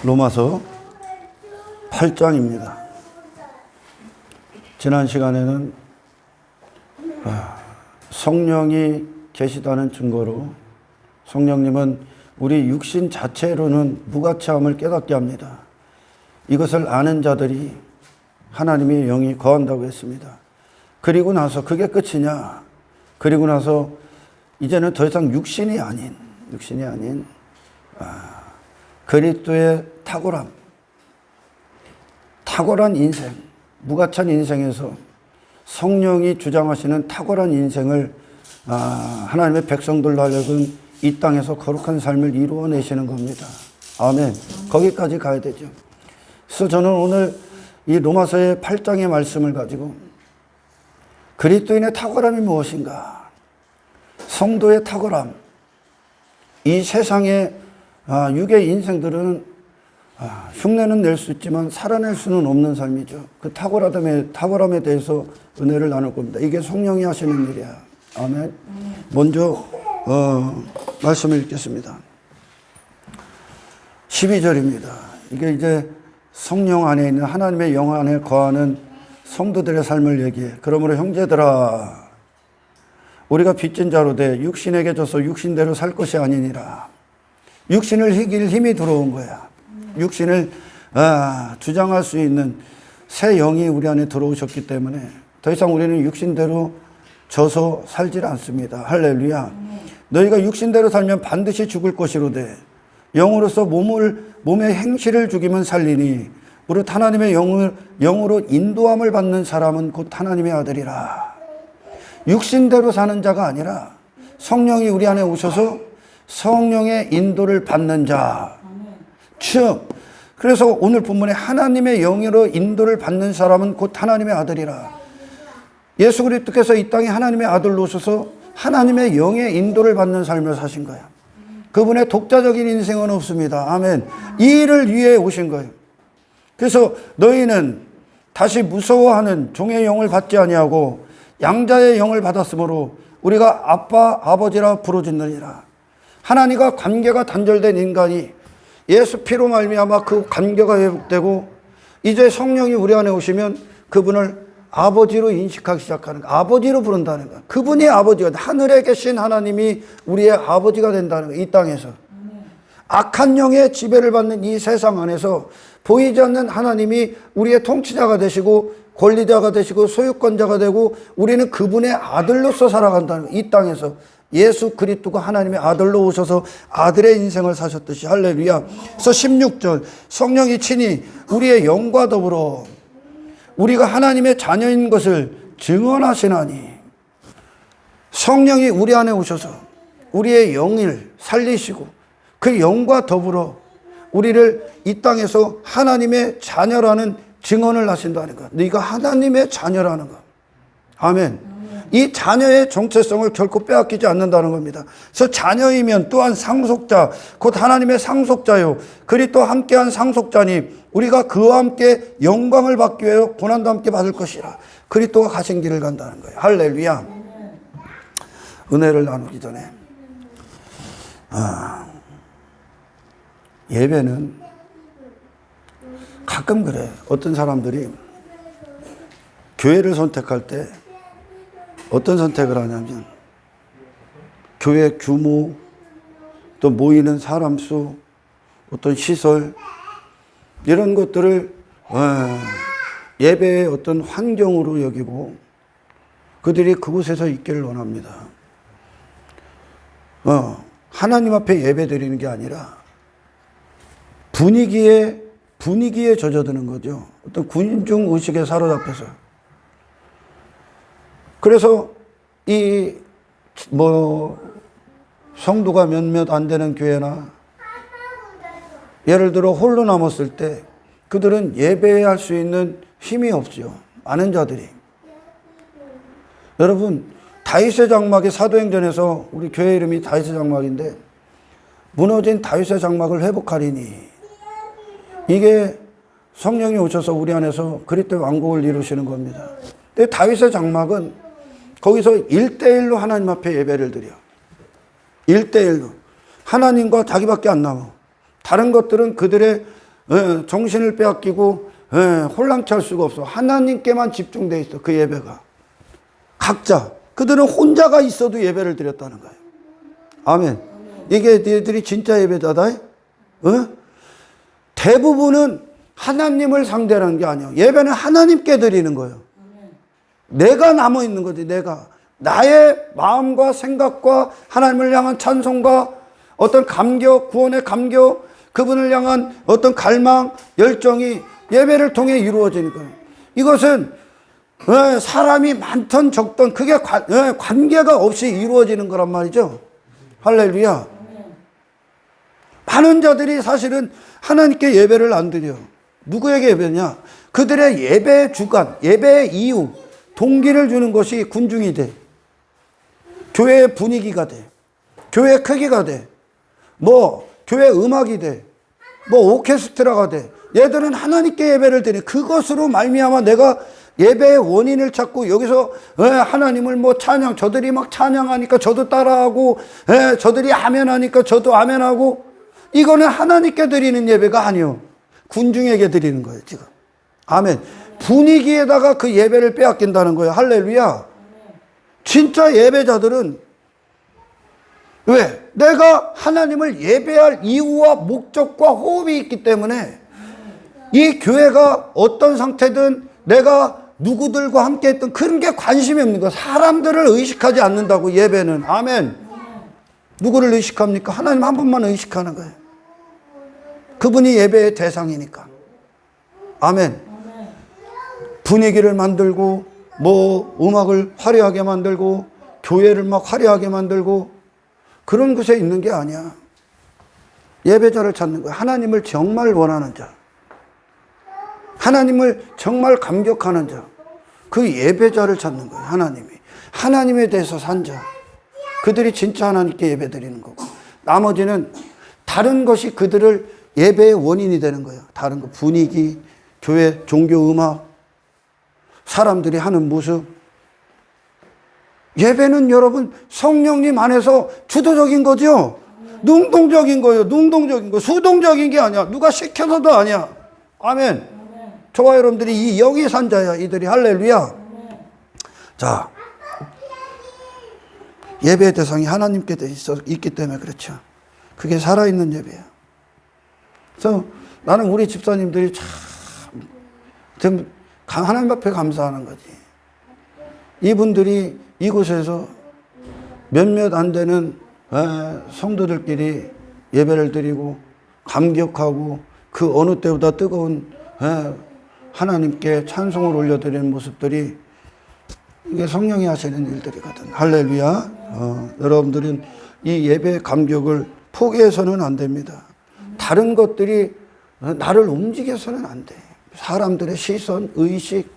로마서 8장입니다. 지난 시간에는 성령이 계시다는 증거로 성령님은 우리 육신 자체로는 무가치함을 깨닫게 합니다. 이것을 아는 자들이 하나님의 영이 거한다고 했습니다. 그리고 나서 그게 끝이냐? 그리고 나서 이제는 더 이상 육신이 아닌 그리스도의 탁월한 인생, 무가치한 인생에서 성령이 주장하시는 탁월한 인생을 하나님의 백성들로 하여금 이 땅에서 거룩한 삶을 이루어내시는 겁니다. 아멘. 거기까지 가야 되죠. 그래서 저는 오늘 이 로마서의 8장의 말씀을 가지고 그리스도인의 탁월함이 무엇인가? 성도의 탁월함. 이 세상의 육의 인생들은 흉내는 낼 수 있지만 살아낼 수는 없는 삶이죠. 그 탁월함에 대해서 은혜를 나눌 겁니다. 이게 성령이 하시는 일이야. 아멘. 먼저 말씀을 읽겠습니다. 12절입니다. 이게 이제 성령 안에 있는 하나님의 영 안에 거하는 성도들의 삶을 얘기해. 그러므로 형제들아, 우리가 빚진 자로 돼 육신에게 져서 육신대로 살 것이 아니니라. 육신을 이길 힘이 들어온 거야. 육신을 주장할 수 있는 새 영이 우리 안에 들어오셨기 때문에 더 이상 우리는 육신대로 져서 살질 않습니다. 할렐루야. 너희가 육신대로 살면 반드시 죽을 것이로되 영으로서 몸의 행실을 죽이면 살리니 무릇 하나님의 영으로 인도함을 받는 사람은 곧 하나님의 아들이라. 육신대로 사는 자가 아니라 성령이 우리 안에 오셔서 성령의 인도를 받는 자. 그래서 오늘 본문에 하나님의 영으로 인도를 받는 사람은 곧 하나님의 아들이라. 예수 그리스도께서 이 땅에 하나님의 아들로 오셔서 하나님의 영의 인도를 받는 삶을 사신 거예요. 그분의 독자적인 인생은 없습니다. 아멘. 이 일을 위해 오신 거예요. 그래서 너희는 다시 무서워하는 종의 영을 받지 아니하고 양자의 영을 받았으므로 우리가 아빠 아버지라 부르짖느니라. 하나님과 관계가 단절된 인간이 예수 피로 말미암아 그 관계가 회복되고 이제 성령이 우리 안에 오시면 그분을 아버지로 인식하기 시작하는 거예요. 아버지로 부른다는 거예요. 그분이 아버지가, 하늘에 계신 하나님이 우리의 아버지가 된다는 거예요. 이 땅에서. 악한 영의 지배를 받는 이 세상 안에서 보이지 않는 하나님이 우리의 통치자가 되시고 권리자가 되시고 소유권자가 되고 우리는 그분의 아들로서 살아간다는 거예요. 이 땅에서. 예수 그리스도가 하나님의 아들로 오셔서 아들의 인생을 사셨듯이. 할렐루야. 그래서 16절 성령이 친히 우리의 영과 더불어 우리가 하나님의 자녀인 것을 증언하시나니. 성령이 우리 안에 오셔서 우리의 영을 살리시고 그 영과 더불어 우리를 이 땅에서 하나님의 자녀라는 증언을 하신다는 것. 네가 하나님의 자녀라는 것. 아멘. 이 자녀의 정체성을 결코 빼앗기지 않는다는 겁니다. 그래서 자녀이면 또한 상속자, 곧 하나님의 상속자요. 그리스도 함께한 상속자니 우리가 그와 함께 영광을 받기 위하여 고난도 함께 받을 것이라. 그리스도가 가신 길을 간다는 거예요. 할렐루야. 은혜를 나누기 전에 예배는 가끔 그래. 어떤 사람들이 교회를 선택할 때 어떤 선택을 하냐면 교회 규모, 또 모이는 사람 수, 어떤 시설 이런 것들을 예배의 어떤 환경으로 여기고 그들이 그곳에서 있기를 원합니다. 하나님 앞에 예배 드리는 게 아니라 분위기에 젖어드는 거죠. 어떤 군중 의식에 사로잡혀서. 그래서 성도가 몇몇 안 되는 교회나 예를 들어 홀로 남았을 때 그들은 예배할 수 있는 힘이 없죠. 많은 자들이. 여러분, 다윗의 장막의 사도행전에서 우리 교회 이름이 다윗의 장막인데 무너진 다윗의 장막을 회복하리니 이게 성령이 오셔서 우리 안에서 그리스도의 왕국을 이루시는 겁니다. 근데 다윗의 장막은 거기서 1대1로 하나님 앞에 예배를 드려. 1대1로. 하나님과 자기밖에 안 남아. 다른 것들은 그들의 정신을 빼앗기고 혼란케 할 수가 없어. 하나님께만 집중돼 있어. 그 예배가. 각자. 그들은 혼자가 있어도 예배를 드렸다는 거예요. 아멘. 이게 너희들이 진짜 예배자다. 대부분은 하나님을 상대하는 게 아니에요. 예배는 하나님께 드리는 거예요. 내가 남아있는 거지. 내가. 나의 마음과 생각과 하나님을 향한 찬송과 어떤 감격, 구원의 감격, 그분을 향한 어떤 갈망, 열정이 예배를 통해 이루어지는 거예요. 이것은 사람이 많든 적든 그게 관계가 없이 이루어지는 거란 말이죠. 할렐루야. 많은 자들이 사실은 하나님께 예배를 안 드려. 누구에게 예배냐? 그들의 예배의 주관, 예배의 이유, 동기를 주는 것이 군중이 돼. 교회의 분위기가 돼. 교회 크기가 돼. 교회 음악이 돼. 오케스트라가 돼. 얘들은 하나님께 예배를 드리. 그것으로 말미암아 내가 예배의 원인을 찾고 여기서 하나님을 찬양, 저들이 막 찬양하니까 저도 따라하고, 저들이 아멘하니까 저도 아멘하고. 이거는 하나님께 드리는 예배가 아니요. 군중에게 드리는 거예요, 지금. 아멘. 분위기에다가 그 예배를 빼앗긴다는 거예요. 할렐루야. 진짜 예배자들은 왜? 내가 하나님을 예배할 이유와 목적과 호흡이 있기 때문에 이 교회가 어떤 상태든 내가 누구들과 함께 했던 그런 게 관심이 없는 거야. 사람들을 의식하지 않는다고 예배는. 아멘. 누구를 의식합니까? 하나님 한 분만 의식하는 거예요. 그분이 예배의 대상이니까. 아멘. 분위기를 만들고 음악을 화려하게 만들고 교회를 막 화려하게 만들고 그런 곳에 있는 게 아니야. 예배자를 찾는 거야. 하나님을 정말 원하는 자. 하나님을 정말 감격하는 자. 그 예배자를 찾는 거예요. 하나님이. 하나님에 대해서 산 자. 그들이 진짜 하나님께 예배 드리는 거고. 나머지는 다른 것이 그들을 예배의 원인이 되는 거예요. 다른 거. 분위기, 교회, 종교, 음악, 사람들이 하는 모습. 예배는 여러분 성령님 안에서 주도적인 거죠. 능동적인 거예요. 능동적인 거. 수동적인 게 아니야. 누가 시켜서도 아니야. 아멘. 저와 여러분들이 이 영이 산 자야. 이들이. 할렐루야. 자, 예배의 대상이 하나님께 있기 때문에 그렇죠. 그게 살아있는 예배야. 그래서 나는 우리 집사님들이 참 하나님 앞에 감사하는 거지. 이분들이 이곳에서 몇몇 안 되는 성도들끼리 예배를 드리고 감격하고 그 어느 때보다 뜨거운 하나님께 찬송을 올려드리는 모습들이 이게 성령이 하시는 일들이거든. 할렐루야. 여러분들은 이 예배 감격을 포기해서는 안 됩니다. 다른 것들이 나를 움직여서는 안 돼. 사람들의 시선, 의식,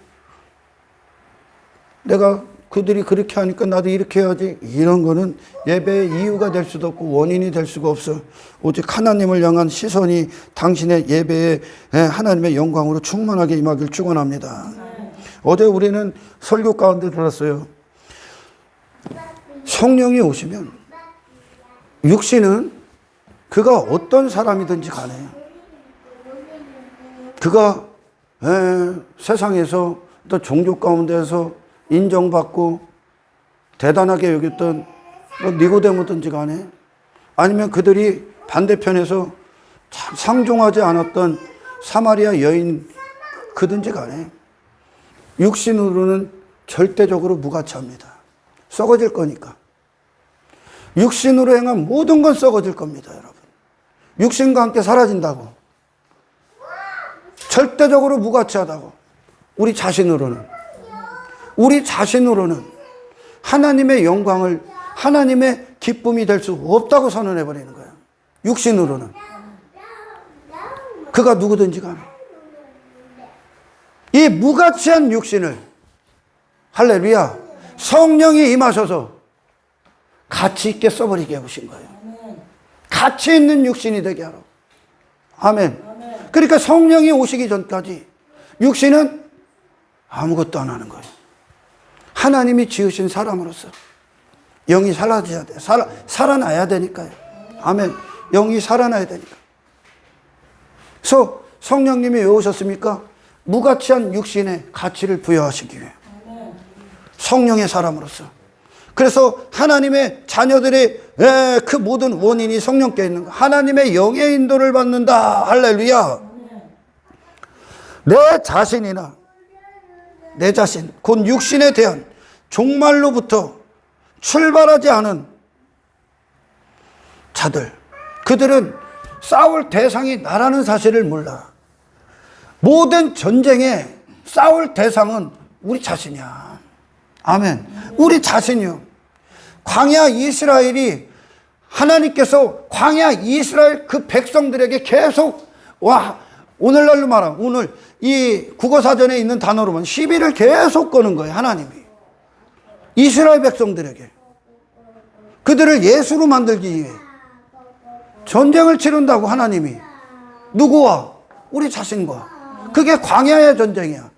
내가 그들이 그렇게 하니까 나도 이렇게 해야지. 이런 거는 예배의 이유가 될 수도 없고 원인이 될 수가 없어. 오직 하나님을 향한 시선이 당신의 예배에 하나님의 영광으로 충만하게 임하길 축원합니다. 어제 우리는 설교 가운데 들었어요. 성령이 오시면 육신은 그가 어떤 사람이든지 간에 그가 세상에서 또 종교 가운데서 인정받고 대단하게 여겼던 니고데모든지 간에 아니면 그들이 반대편에서 참 상종하지 않았던 사마리아 여인 그든지 간에 육신으로는 절대적으로 무가치합니다. 썩어질 거니까. 육신으로 행한 모든 건 썩어질 겁니다, 여러분. 육신과 함께 사라진다고. 절대적으로 무가치하다고. 우리 자신으로는 하나님의 영광을, 하나님의 기쁨이 될 수 없다고 선언해버리는 거예요. 육신으로는. 그가 누구든지 간에. 이 무가치한 육신을, 할렐루야, 성령이 임하셔서 가치 있게 써버리게 해보신 거예요. 가치 있는 육신이 되게 하라고. 아멘. 그러니까 성령이 오시기 전까지 육신은 아무것도 안 하는 거예요. 하나님이 지으신 사람으로서 영이 살아져야 돼. 살아나야 되니까요. 아멘. 영이 살아나야 되니까. 그래서 성령님이 왜 오셨습니까? 무가치한 육신의 가치를 부여하시기 위해. 성령의 사람으로서. 그래서 하나님의 자녀들의 그 모든 원인이 성령께 있는 거. 하나님의 영의 인도를 받는다. 할렐루야. 내 자신이나 내 자신, 곧 육신에 대한 종말로부터 출발하지 않은 자들, 그들은 싸울 대상이 나라는 사실을 몰라. 모든 전쟁에 싸울 대상은 우리 자신이야. 아멘. 우리 자신이요. 광야 이스라엘이 하나님께서 광야 이스라엘 그 백성들에게 계속 오늘날로 말하면 오늘 이 국어사전에 있는 단어로만 시비를 계속 거는 거예요. 하나님이 이스라엘 백성들에게 그들을 예수로 만들기 위해 전쟁을 치른다고. 하나님이 누구와? 우리 자신과. 그게 광야의 전쟁이야.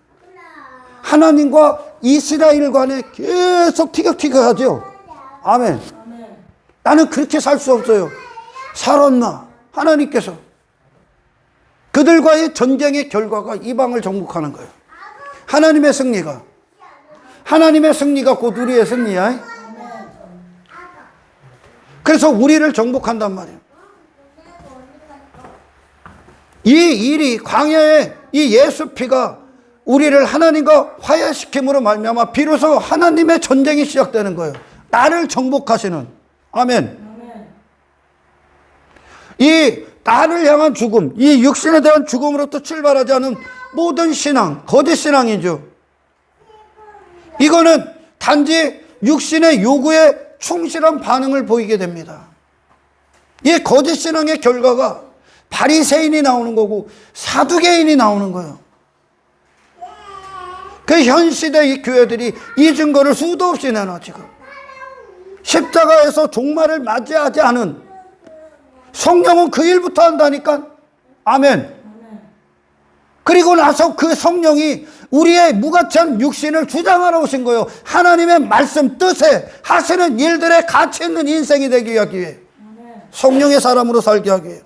하나님과 이스라엘 간에 계속 티격태격하죠. 아멘. 나는 그렇게 살 수 없어요. 살았나? 하나님께서 그들과의 전쟁의 결과가 이방을 정복하는 거예요. 하나님의 승리가 곧 우리의 승리야. 그래서 우리를 정복한단 말이에요. 이 일이 광야의 이 예수 피가 우리를 하나님과 화해시킴으로 말미암아 비로소 하나님의 전쟁이 시작되는 거예요. 나를 정복하시는. 아멘. 이 나를 향한 죽음, 이 육신에 대한 죽음으로부터 출발하지 않은 모든 신앙, 거짓 신앙이죠. 이거는 단지 육신의 요구에 충실한 반응을 보이게 됩니다. 이 거짓 신앙의 결과가 바리새인이 나오는 거고 사두개인이 나오는 거예요. 그 현 시대 이 교회들이 이 증거를 수도 없이 내놔. 지금 십자가에서 종말을 맞이하지 않은 성령은 그 일부터 한다니까. 아멘. 그리고 나서 그 성령이 우리의 무가치한 육신을 주장하러 오신 거예요. 하나님의 말씀 뜻에 하시는 일들에 가치 있는 인생이 되기 위해, 성령의 사람으로 살게 하기 위해.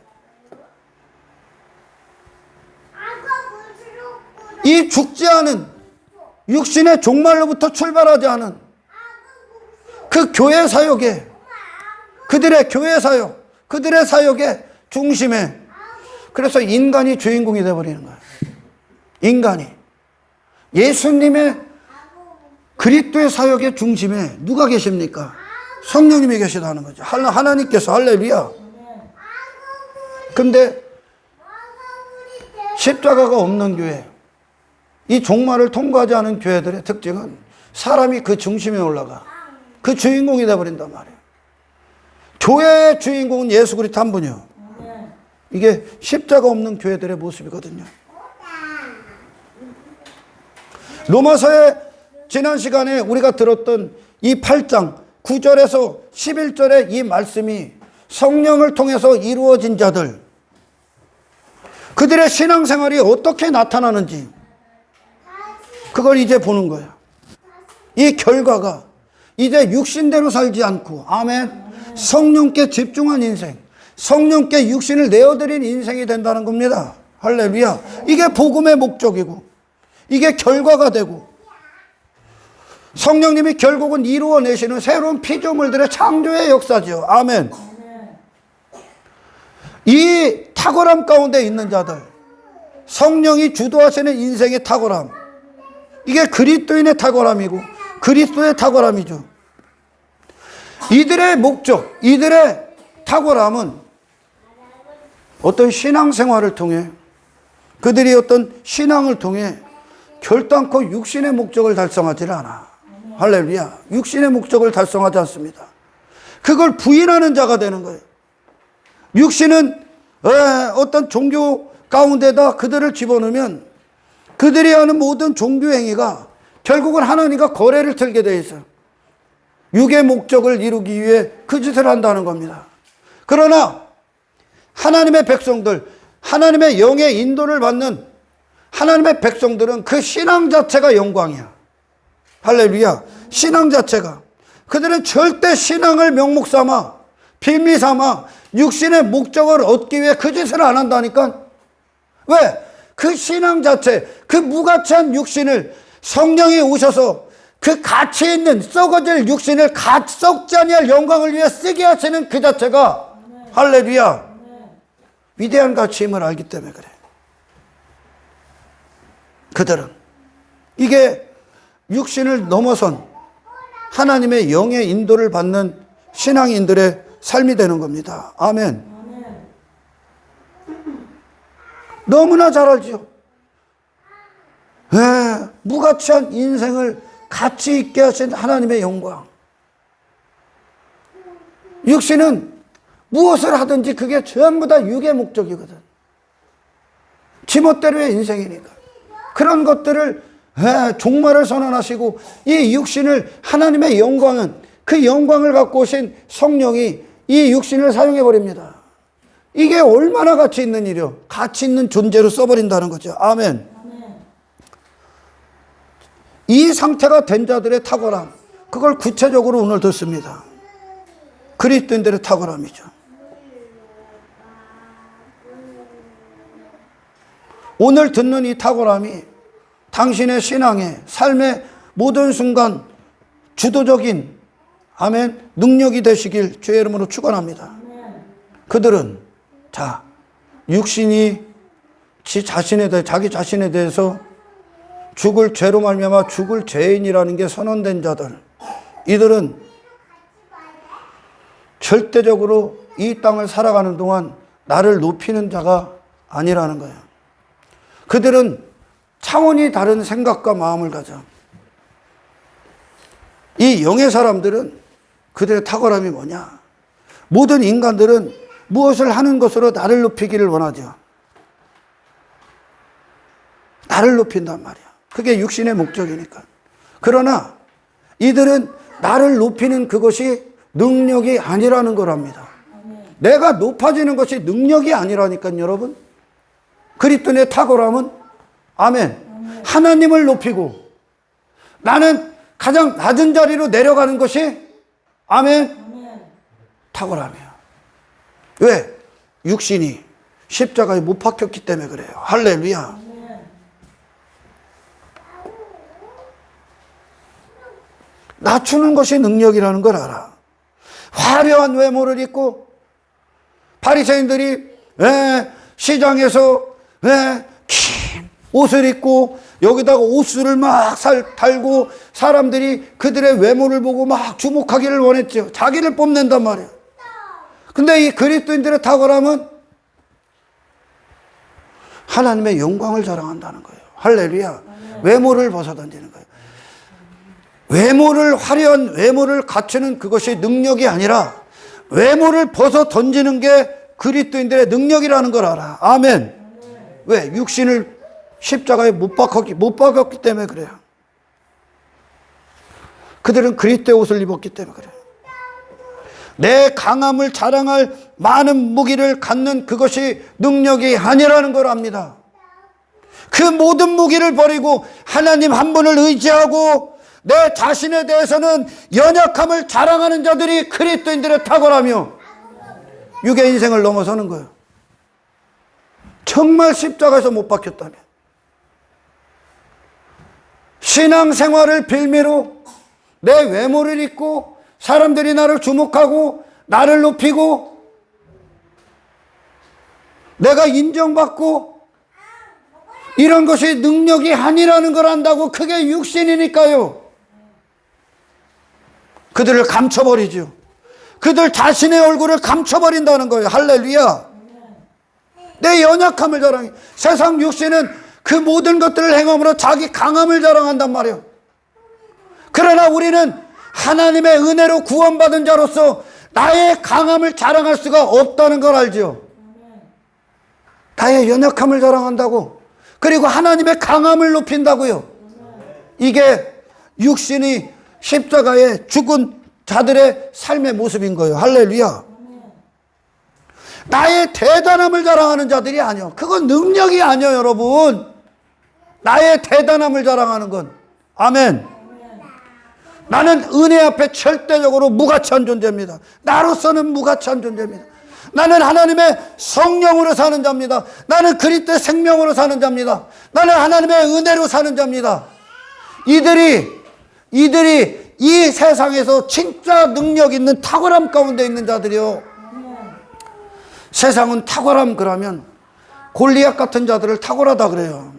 이 죽지 않은 육신의 종말로부터 출발하지 않은 그 교회 사역에, 그들의 교회 사역, 그들의 사역의 중심에, 그래서 인간이 주인공이 되어버리는 거예요. 인간이. 예수님의 그리스도의 사역의 중심에 누가 계십니까? 성령님이 계시다는 거죠. 하나님께서. 할렐루야. 근데 십자가가 없는 교회, 이 종말을 통과하지 않은 교회들의 특징은 사람이 그 중심에 올라가 그 주인공이 되어버린단 말이에요. 교회의 주인공은 예수 그리스도 한 분이요. 이게 십자가 없는 교회들의 모습이거든요. 로마서의 지난 시간에 우리가 들었던 이 8장 9절에서 11절의 이 말씀이 성령을 통해서 이루어진 자들, 그들의 신앙생활이 어떻게 나타나는지 그걸 이제 보는 거예요. 이 결과가 이제 육신대로 살지 않고, 아멘, 성령께 집중한 인생, 성령께 육신을 내어드린 인생이 된다는 겁니다. 할렐루야. 이게 복음의 목적이고 이게 결과가 되고 성령님이 결국은 이루어내시는 새로운 피조물들의 창조의 역사죠. 아멘. 이 탁월함 가운데 있는 자들, 성령이 주도하시는 인생의 탁월함, 이게 그리스도인의 탁월함이고 그리스도의 탁월함이죠. 이들의 목적, 이들의 탁월함은 어떤 신앙생활을 통해, 그들이 어떤 신앙을 통해 결단코 육신의 목적을 달성하지 않아. 할렐루야. 육신의 목적을 달성하지 않습니다. 그걸 부인하는 자가 되는 거예요. 육신은 어떤 종교 가운데다 그들을 집어넣으면 그들이 하는 모든 종교 행위가 결국은 하나님과 거래를 틀게 돼 있어요. 육의 목적을 이루기 위해 그 짓을 한다는 겁니다. 그러나 하나님의 백성들, 하나님의 영의 인도를 받는 하나님의 백성들은 그 신앙 자체가 영광이야. 할렐루야. 신앙 자체가. 그들은 절대 신앙을 명목 삼아, 빌미 삼아 육신의 목적을 얻기 위해 그 짓을 안 한다니까. 왜? 그 신앙 자체, 그 무가치한 육신을 성령이 오셔서 그 가치 있는 썩어질 육신을 썩지 아니할 영광을 위해 쓰게 하시는 그 자체가 할렐루야 위대한 가치임을 알기 때문에 그래. 그들은 이게 육신을 넘어선 하나님의 영의 인도를 받는 신앙인들의 삶이 되는 겁니다. 아멘. 너무나 잘 알죠. 무가치한 인생을 가치 있게 하신 하나님의 영광. 육신은 무엇을 하든지 그게 전부 다 육의 목적이거든. 지멋대로의 인생이니까. 그런 것들을 종말을 선언하시고 이 육신을 하나님의 영광은 그 영광을 갖고 오신 성령이 이 육신을 사용해 버립니다. 이게 얼마나 가치 있는 일이요. 가치 있는 존재로 써버린다는 거죠. 아멘. 이 상태가 된 자들의 탁월함, 그걸 구체적으로 오늘 듣습니다. 그리스도인들의 탁월함이죠. 오늘 듣는 이 탁월함이 당신의 신앙의 삶의 모든 순간 주도적인 아멘 능력이 되시길 주의 이름으로 축원합니다. 그들은 육신이 자기 자신에 대해서 죽을 죄로 말미암아 죽을 죄인이라는 게 선언된 자들, 이들은 절대적으로 이 땅을 살아가는 동안 나를 높이는 자가 아니라는 거예요. 그들은 차원이 다른 생각과 마음을 가져. 이 영의 사람들은 그들의 탁월함이 뭐냐? 모든 인간들은 무엇을 하는 것으로 나를 높이기를 원하죠. 나를 높인단 말이야. 그게 육신의 목적이니까. 그러나 이들은 나를 높이는 그것이 능력이 아니라는 걸 압니다. 내가 높아지는 것이 능력이 아니라니까요, 여러분. 그리스도의 탁월함은 아멘. 하나님을 높이고 나는 가장 낮은 자리로 내려가는 것이 아멘. 탁월함이야. 왜? 육신이 십자가에 못 박혔기 때문에 그래요. 할렐루야. 낮추는 것이 능력이라는 걸 알아. 화려한 외모를 입고 바리새인들이 시장에서 긴 옷을 입고 여기다가 옷술을 막 달고 사람들이 그들의 외모를 보고 막 주목하기를 원했죠. 자기를 뽐낸단 말이에요. 근데 이 그리스도인들의 탁월함은 하나님의 영광을 자랑한다는 거예요. 할렐루야. 외모를 벗어던지는 거예요. 화려한 외모를 갖추는 그것이 능력이 아니라 외모를 벗어 던지는 게 그리스도인들의 능력이라는 걸 알아. 아멘. 왜? 육신을 십자가에 못 박았기 때문에 그래요. 그들은 그리스도의 옷을 입었기 때문에 그래요. 내 강함을 자랑할 많은 무기를 갖는 그것이 능력이 아니라는 걸 압니다. 그 모든 무기를 버리고 하나님 한 분을 의지하고 내 자신에 대해서는 연약함을 자랑하는 자들이 그리스도인들의 탁월하며 육의 인생을 넘어서는 거예요. 정말 십자가에서 못 박혔다면 신앙생활을 빌미로 내 외모를 입고 사람들이 나를 주목하고 나를 높이고 내가 인정받고 이런 것이 능력이 아니라는 걸 안다고 그게 육신이니까요. 그들을 감춰버리죠. 그들 자신의 얼굴을 감춰버린다는 거예요. 할렐루야. 내 연약함을 자랑해. 세상 육신은 그 모든 것들을 행함으로 자기 강함을 자랑한단 말이에요. 그러나 우리는 하나님의 은혜로 구원받은 자로서 나의 강함을 자랑할 수가 없다는 걸 알죠. 나의 연약함을 자랑한다고. 그리고 하나님의 강함을 높인다고요. 이게 육신이 십자가에 죽은 자들의 삶의 모습인 거예요. 할렐루야. 나의 대단함을 자랑하는 자들이 아니요. 그건 능력이 아니요, 여러분. 나의 대단함을 자랑하는 건 아멘. 나는 은혜 앞에 절대적으로 무가치한 존재입니다. 나로서는 무가치한 존재입니다. 나는 하나님의 성령으로 사는 자입니다. 나는 그리스도의 생명으로 사는 자입니다. 나는 하나님의 은혜로 사는 자입니다. 이들이 이 세상에서 진짜 능력 있는 탁월함 가운데 있는 자들이요. 세상은 탁월함 그러면 골리앗 같은 자들을 탁월하다 그래요.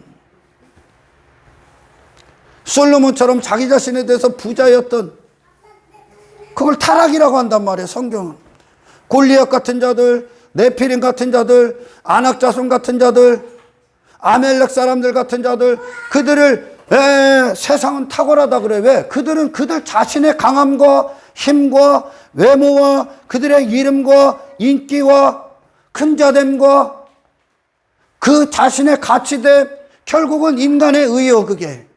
솔로몬처럼 자기 자신에 대해서 부자였던, 그걸 타락이라고 한단 말이에요, 성경은. 골리앗 같은 자들, 네피림 같은 자들, 아낙자손 같은 자들, 아멜렉 사람들 같은 자들, 그들을 세상은 탁월하다 그래. 왜? 그들은 그들 자신의 강함과 힘과 외모와 그들의 이름과 인기와 큰자됨과 그 자신의 가치됨, 결국은 인간의 의요. 그게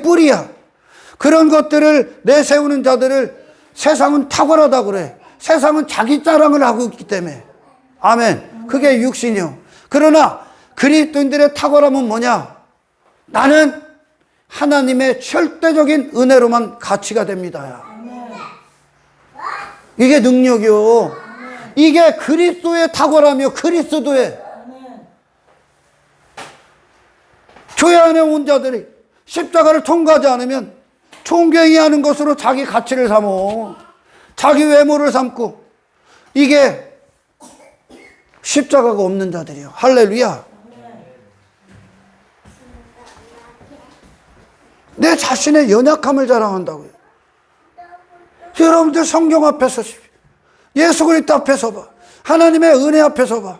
뿌리야. 그런 것들을 내세우는 자들을 세상은 탁월하다 그래. 세상은 자기 자랑을 하고 있기 때문에. 아멘. 그게 육신이요. 그러나 그리스도인들의 탁월함은 뭐냐? 나는 하나님의 절대적인 은혜로만 가치가 됩니다. 이게 능력이요. 이게 그리스도의 탁월함이요. 그리스도의. 교회 안에 온 자들이 십자가를 통과하지 않으면 존경해하는 것으로 자기 가치를 삼어, 자기 외모를 삼고, 이게 십자가가 없는 자들이요. 할렐루야. 내 자신의 연약함을 자랑한다고요. 여러분들 성경 앞에 서십시오. 예수 그리스도 앞에 서봐. 하나님의 은혜 앞에 서봐.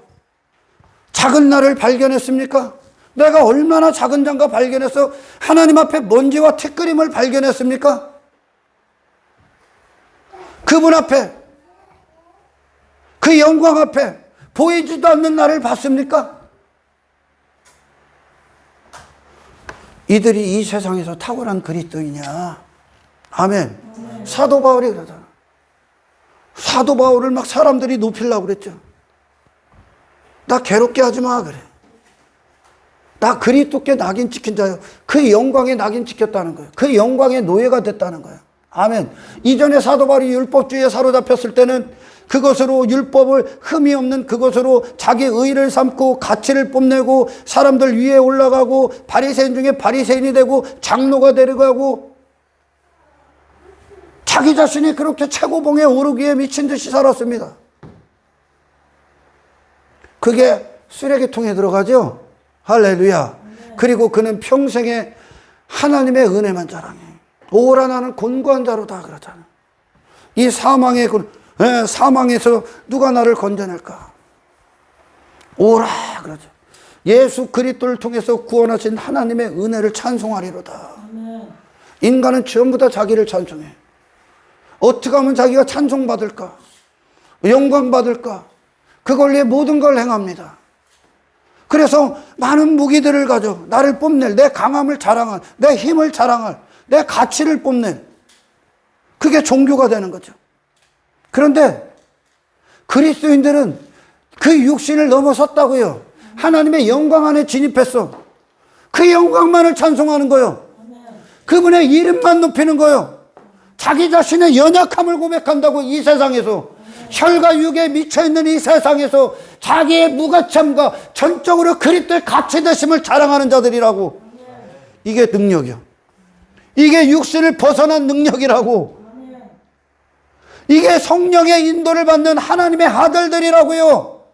작은 나를 발견했습니까? 내가 얼마나 작은 자인가 발견해서 하나님 앞에 먼지와 티끌임을 발견했습니까? 그분 앞에, 그 영광 앞에 보이지도 않는 나를 봤습니까? 이들이 이 세상에서 탁월한 그리스도이냐? 아멘. 사도 바울이 그러잖아. 사도 바울을 막 사람들이 높이려고 그랬죠. 나 괴롭게 하지 마 그래. 나 그리스도께 낙인 찍힌 자요. 그 영광에 낙인 찍혔다는 거예요. 그 영광의 노예가 됐다는 거예요. 아멘. 이전에 사도 바울이 율법주의에 사로잡혔을 때는 그것으로, 율법을 흠이 없는 그것으로 자기 의를 삼고 가치를 뽐내고 사람들 위에 올라가고 바리새인 중에 바리새인이 되고 장로가 되려고 자기 자신이 그렇게 최고봉에 오르기에 미친 듯이 살았습니다. 그게 쓰레기통에 들어가죠. 할렐루야. 그리고 그는 평생에 하나님의 은혜만 자랑해. 오라 나는 곤고한 자로다 그러잖아. 이 사망에서 누가 나를 건져낼까? 오라 그러죠. 예수 그리스도를 통해서 구원하신 하나님의 은혜를 찬송하리로다. 인간은 전부 다 자기를 찬송해. 어떻게 하면 자기가 찬송받을까? 영광받을까? 그걸 위해 모든 걸 행합니다. 그래서 많은 무기들을 가져 나를 뽐낼, 내 강함을 자랑할, 내 힘을 자랑할, 내 가치를 뽐낼, 그게 종교가 되는 거죠. 그런데 그리스도인들은 그 육신을 넘어섰다고요. 하나님의 영광 안에 진입했어. 그 영광만을 찬송하는 거예요. 그분의 이름만 높이는 거예요. 자기 자신의 연약함을 고백한다고. 이 세상에서, 혈과 육에 미쳐있는 이 세상에서 자기의 무가참과 전적으로 그리스도의 가치되심을 자랑하는 자들이라고. 이게 능력이요. 이게 육신을 벗어난 능력이라고. 이게 성령의 인도를 받는 하나님의 아들들이라고요.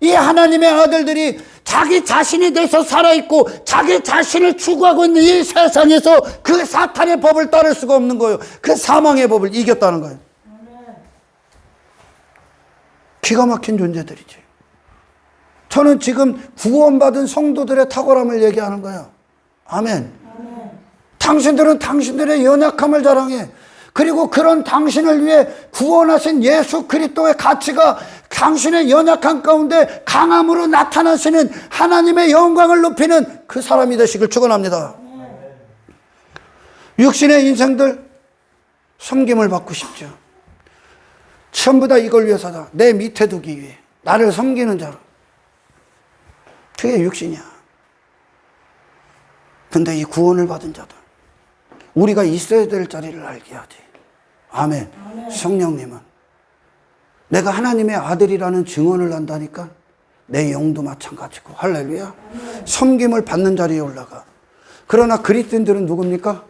이 하나님의 아들들이 자기 자신이 돼서 살아있고 자기 자신을 추구하고 있는 이 세상에서 그 사탄의 법을 따를 수가 없는 거예요. 그 사망의 법을 이겼다는 거예요. 기가 막힌 존재들이지. 저는 지금 구원받은 성도들의 탁월함을 얘기하는 거예요. 아멘. 당신들은 당신들의 연약함을 자랑해. 그리고 그런 당신을 위해 구원하신 예수 그리스도의 가치가 당신의 연약함 가운데 강함으로 나타나시는 하나님의 영광을 높이는 그 사람이 되시길 축원합니다. 육신의 인생들 섬김을 받고 싶죠. 전부 다 이걸 위해서다. 내 밑에 두기 위해, 나를 섬기는 자로. 그게 육신이야. 근데 이 구원을 받은 자들, 우리가 있어야 될 자리를 알게 하지. 아멘. 성령님은 내가 하나님의 아들이라는 증언을 한다니까 내 영도 마찬가지고. 할렐루야. 섬김을 받는 자리에 올라가. 그러나 그리스도인들은 누굽니까?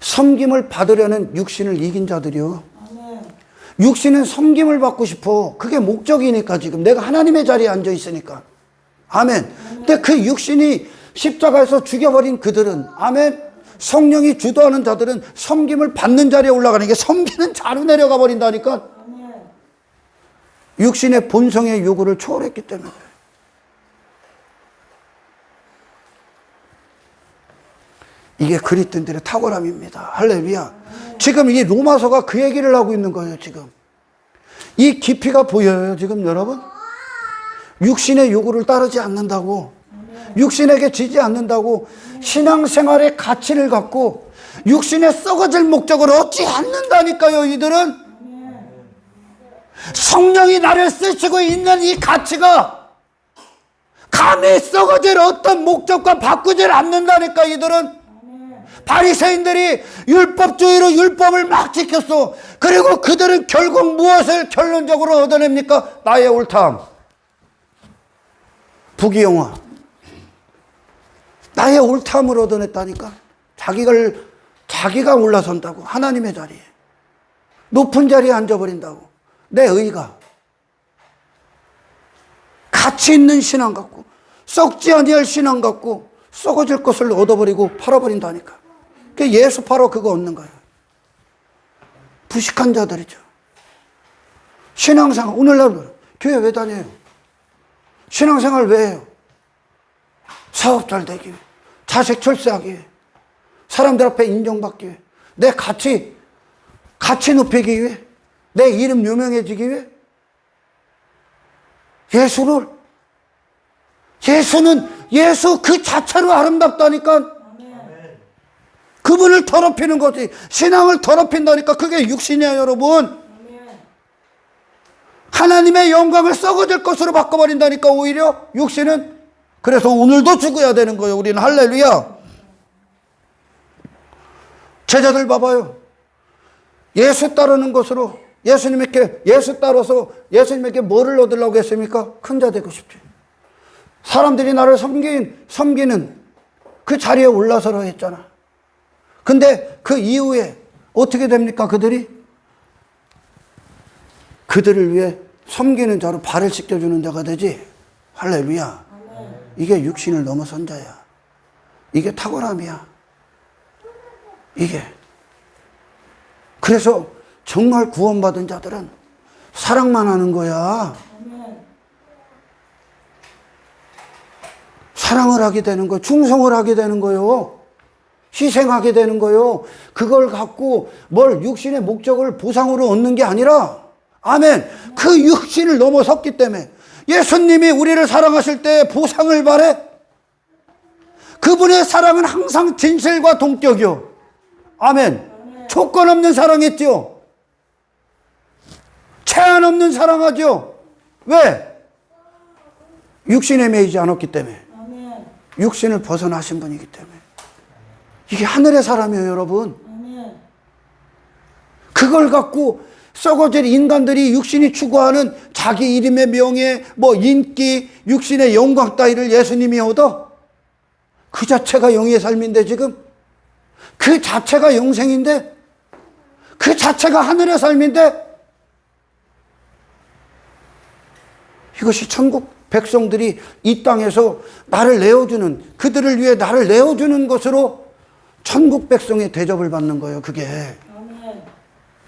섬김을 받으려는 육신을 이긴 자들이요. 육신은 섬김을 받고 싶어. 그게 목적이니까. 지금 내가 하나님의 자리에 앉아 있으니까. 아멘. 근데 그 육신이 십자가에서 죽여버린 그들은, 아멘, 성령이 주도하는 자들은 섬김을 받는 자리에 올라가는 게, 섬기는 자로 내려가 버린다니까. 육신의 본성의 요구를 초월했기 때문에. 이게 그리스도인들의 탁월함입니다. 할렐루야. 지금 이 로마서가 그 얘기를 하고 있는 거예요. 지금 이 깊이가 보여요. 지금 여러분, 육신의 요구를 따르지 않는다고, 육신에게 지지 않는다고, 신앙생활의 가치를 갖고 육신의 썩어질 목적을 얻지 않는다니까요. 이들은 성령이 나를 쓰시고 있는 이 가치가 감히 썩어질 어떤 목적과 바꾸질 않는다니까. 이들은 바리새인들이 율법주의로 율법을 막 지켰어. 그리고 그들은 결국 무엇을 결론적으로 얻어냅니까? 나의 옳다함, 부귀영화, 나의 옳다함을 얻어냈다니까. 자기가 올라선다고. 하나님의 자리에, 높은 자리에 앉아버린다고. 내 의가, 가치 있는 신앙 갖고, 썩지 아니할 신앙 갖고 썩어질 것을 얻어버리고 팔아버린다니까. 예수 팔아 그거 얻는 거예요. 부식한 자들이죠. 신앙생활, 오늘날 교회 왜 다녀요? 신앙생활 왜 해요? 사업 잘 되기 위해, 자식 출세하기 위해, 사람들 앞에 인정받기 위해, 내 가치 높이기 위해, 내 이름 유명해지기 위해. 예수는 예수 그 자체로 아름답다니까. 그분을 더럽히는 거지. 신앙을 더럽힌다니까. 그게 육신이야, 여러분. 하나님의 영광을 썩어질 것으로 바꿔버린다니까, 오히려 육신은. 그래서 오늘도 죽어야 되는 거예요, 우리는. 할렐루야. 제자들 봐봐요. 예수 따르는 것으로, 예수 따라서 예수님에게 뭐를 얻으려고 했습니까? 큰 자 되고 싶지. 사람들이 나를 섬기는 그 자리에 올라서라 했잖아. 근데 그 이후에 어떻게 됩니까? 그들을 위해 섬기는 자로 발을 씻겨주는 자가 되지. 할렐루야. 이게 육신을 넘어선 자야. 이게 탁월함이야. 이게. 그래서 정말 구원받은 자들은 사랑만 하는 거야. 사랑을 하게 되는 거예요. 충성을 하게 되는 거예요. 희생하게 되는 거예요. 그걸 갖고 뭘 육신의 목적을 보상으로 얻는 게 아니라, 아멘, 그 육신을 넘어섰기 때문에. 예수님이 우리를 사랑하실 때 보상을 바래? 그분의 사랑은 항상 진실과 동격이요. 아멘. 조건 없는 사랑했죠. 제한 없는 사랑하죠. 왜? 육신에 매이지 않았기 때문에. 육신을 벗어나신 분이기 때문에. 이게 하늘의 사람이에요, 여러분. 그걸 갖고 썩어질 인간들이 육신이 추구하는 자기 이름의 명예, 인기, 육신의 영광 따위를 예수님이 얻어? 그 자체가 영의 삶인데, 지금 그 자체가 영생인데, 그 자체가 하늘의 삶인데, 이것이 천국 백성들이 이 땅에서 나를 내어주는, 그들을 위해 나를 내어주는 것으로 천국 백성의 대접을 받는 거예요. 그게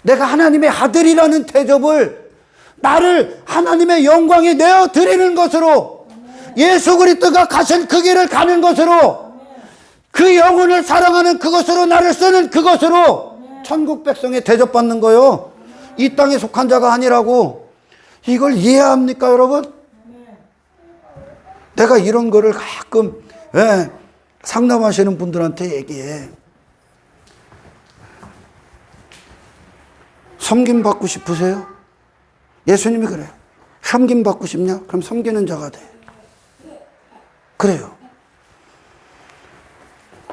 내가 하나님의 아들이라는 대접을, 나를 하나님의 영광에 내어드리는 것으로, 예수 그리스도가 가신 그 길을 가는 것으로, 그 영혼을 사랑하는 그것으로, 나를 쓰는 그것으로 천국 백성에 대접받는 거예요. 이 땅에 속한 자가 아니라고. 이걸 이해합니까, 여러분? 내가 이런 거를 가끔 상담하시는 분들한테 얘기해. 섬김 받고 싶으세요? 예수님이 그래요. 섬김 받고 싶냐? 그럼 섬기는 자가 돼. 그래요.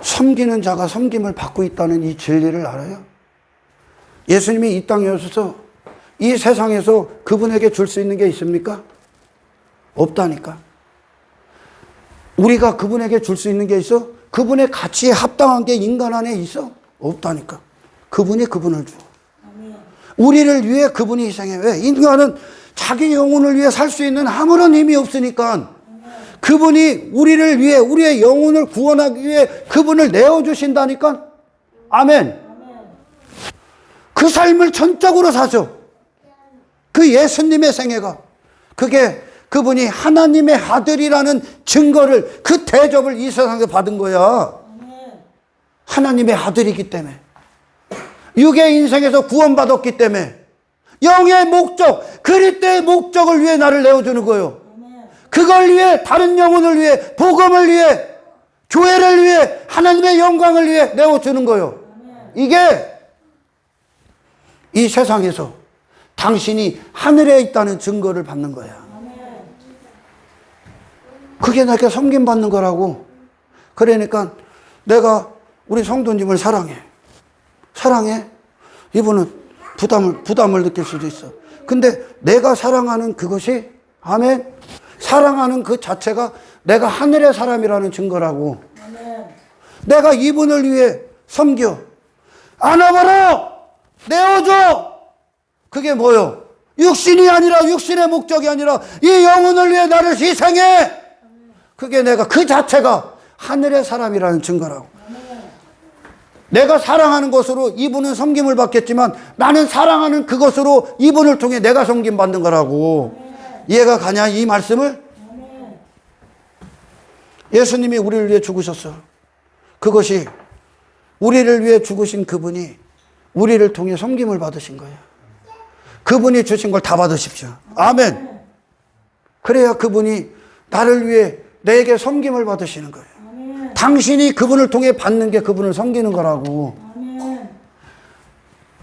섬기는 자가 섬김을 받고 있다는 이 진리를 알아요? 예수님이 이 땅에 오셔서 이 세상에서 그분에게 줄 수 있는 게 있습니까? 없다니까. 우리가 그분에게 줄 수 있는 게 있어? 그분의 가치에 합당한 게 인간 안에 있어? 없다니까. 그분이 그분을 줘. 우리를 위해 그분이 희생해. 왜? 인간은 자기 영혼을 위해 살 수 있는 아무런 힘이 없으니까 그분이 우리를 위해, 우리의 영혼을 구원하기 위해 그분을 내어주신다니까. 아멘. 그 삶을 전적으로 사죠. 그 예수님의 생애가, 그게 그분이 하나님의 아들이라는 증거를, 그 대접을 이 세상에서 받은 거야. 하나님의 아들이기 때문에, 육의 인생에서 구원받았기 때문에, 영의 목적, 그리스도의 목적을 위해 나를 내어주는 거예요. 그걸 위해, 다른 영혼을 위해, 복음을 위해, 교회를 위해, 하나님의 영광을 위해 내어주는 거예요. 이게 이 세상에서 당신이 하늘에 있다는 증거를 받는 거야. 그게 내게 섬김받는 거라고. 그러니까 내가 우리 성도님을 사랑해. 이분은 부담을 느낄 수도 있어. 근데 내가 사랑하는 그것이, 아멘, 사랑하는 그 자체가 내가 하늘의 사람이라는 증거라고. 내가 이분을 위해 섬겨. 안아버려! 내어줘! 그게 뭐요? 육신이 아니라, 육신의 목적이 아니라 이 영혼을 위해 나를 희생해! 그게 내가, 그 자체가 하늘의 사람이라는 증거라고. 내가 사랑하는 것으로 이분은 섬김을 받겠지만 나는 사랑하는 그것으로 이분을 통해 내가 섬김 받는 거라고. 이해가 가냐, 이 말씀을? 예수님이 우리를 위해 죽으셨어. 그것이, 우리를 위해 죽으신 그분이 우리를 통해 섬김을 받으신 거예요. 그분이 주신 걸 다 받으십시오. 아멘. 그래야 그분이 나를 위해 내게 섬김을 받으시는 거예요. 당신이 그분을 통해 받는 게 그분을 섬기는 거라고.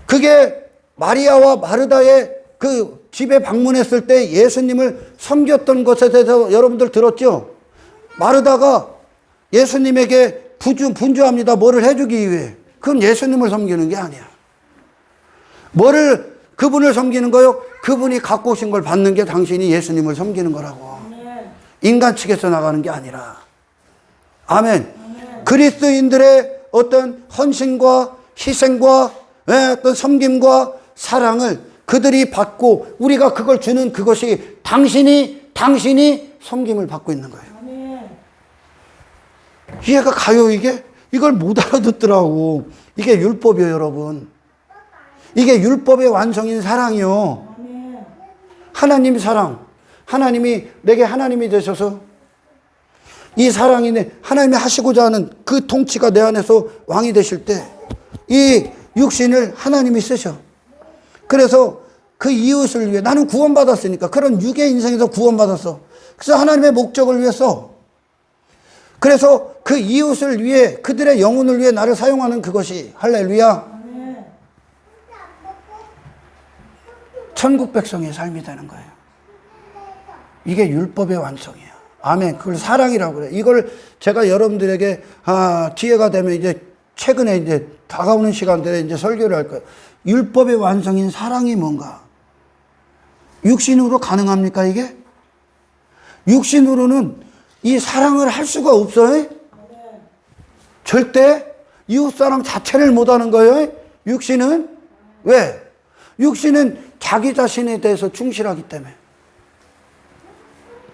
그게 마리아와 마르다의 그 집에 방문했을 때 예수님을 섬겼던 것에 대해서 여러분들 들었죠? 마르다가 예수님에게 분주합니다. 뭐를 해주기 위해. 그건 예수님을 섬기는 게 아니야. 뭐를, 그분을 섬기는 거요? 그분이 갖고 오신 걸 받는 게 당신이 예수님을 섬기는 거라고. 인간 측에서 나가는 게 아니라. 아멘. 그리스도인들의 어떤 헌신과 희생과 어떤 섬김과 사랑을 그들이 받고 우리가 그걸 주는 그것이 당신이 섬김을 받고 있는 거예요. 이해가 가요, 이게? 이걸 못 알아듣더라고. 이게 율법이에요, 여러분. 이게 율법의 완성인 사랑이요. 하나님 사랑. 하나님이 내게 하나님이 되셔서 이 사랑이 하나님이 하시고자 하는 그 통치가 내 안에서 왕이 되실 때 이 육신을 하나님이 쓰셔. 그래서 그 이웃을 위해, 나는 구원받았으니까, 그런 육의 인생에서 구원받았어. 그래서 하나님의 목적을 위해서, 그래서 그 이웃을 위해, 그들의 영혼을 위해 나를 사용하는 그것이, 할렐루야, 천국 백성의 삶이 되는 거예요. 이게 율법의 완성이에요. 아멘. 그걸 사랑이라고 그래요. 이걸 제가 여러분들에게 기회가 되면 이제 최근에 이제 다가오는 시간들에 이제 설교를 할 거예요. 율법의 완성인 사랑이 뭔가? 육신으로 가능합니까, 이게? 육신으로는 이 사랑을 할 수가 없어요. 절대 이웃사랑 자체를 못하는 거예요. 육신은. 왜? 육신은 자기 자신에 대해서 충실하기 때문에.